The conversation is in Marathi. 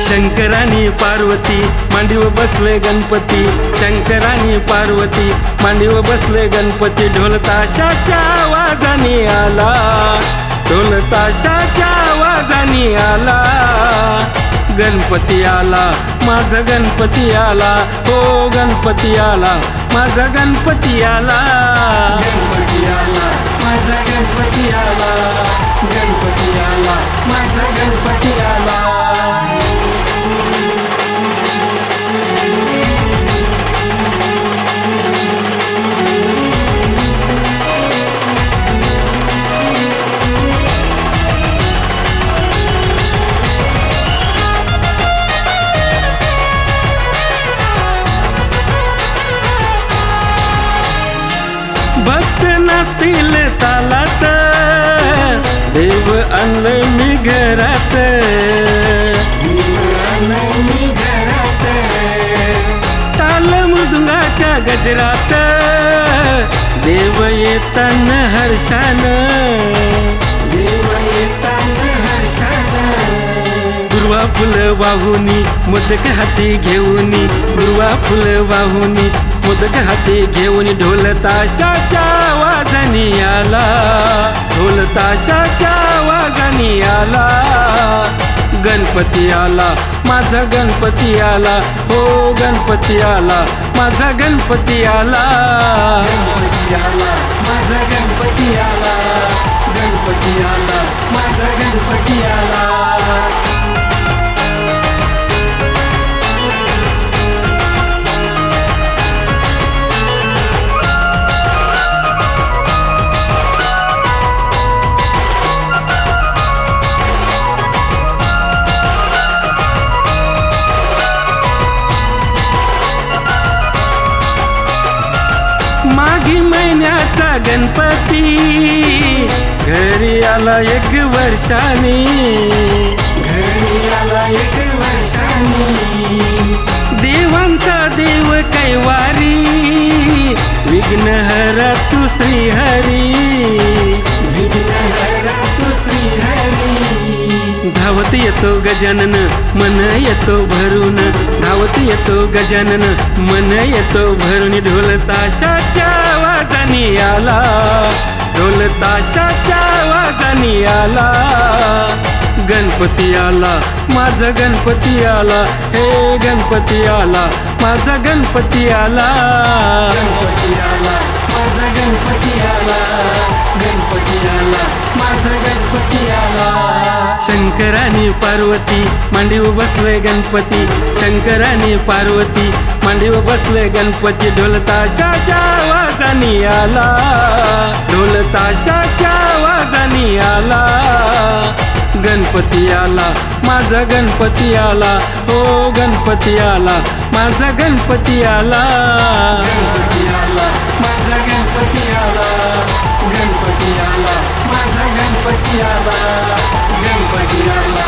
शंकरानी पार्वती मांडीवर बसले गणपती, शंकरानी पार्वती मांडीवर बसले गणपती। ढोल ताशाच्या आवाजाने आला, ढोल ताशाच्या आवाजाने आला, गणपती आला माझा गणपती आला, हो गणपती आला माझा गणपती आला, गणपती आला माझा गणपती आला, गणपती आला माझा गणपती आला। भक्त नसतील तालात, देव आणलंय मी घरात, ताल मृदुंगाच्या गजरात, देव येताना हर्षान, देव येताना हर्षान। दुर्वा फुलं वाहुनी मोदक हाती घेऊनी, दुर्वा फुलं वाहुनी मोदक हाती घेऊन, ढोल ताशाच्या आवाजाने आला, ढोल ताशाच्या आवाजाने आला, गणपती आला माझा गणपती आला, हो गणपती आला माझा गणपती आला, गणपती आला माझा गणपती आला, गणपती आला माझा गणपती आला। माघी महिन्याचा गणपती घरी आला एक वर्षानी, घरी आला एक वर्षानी, देवांचा देव कैवारी, विघ्नहरा तू श्रीहरी, विघ्नहरा तू श्रीहरी। धावत येतो गजानन मन येतो भरून, धावत येतो गजानन मन येतो भरून, ढोल ताशाच्या आवाजाने आला, ढोल ताशाच्या आवाजाने आला, गणपती आला माझा गणपती आला, हे गणपती आला माझा गणपती आला, गणपती आला माझा गणपती आला, गणपती आला माझा गणपती आला। शंकरानी पार्वती मांडीवर बसले गणपती, शंकरानी पार्वती मांडीवर बसले गणपती। ढोल ताशाच्या आवाजाने आला, ढोल ताशाच्या आवाजाने आला, गणपती आला माझा गणपती आला, हो गणपती आला माझा गणपती आला, गणपती आला माझा गणपती आला, गणपती आला माझा गणपती आला, गणपती आला।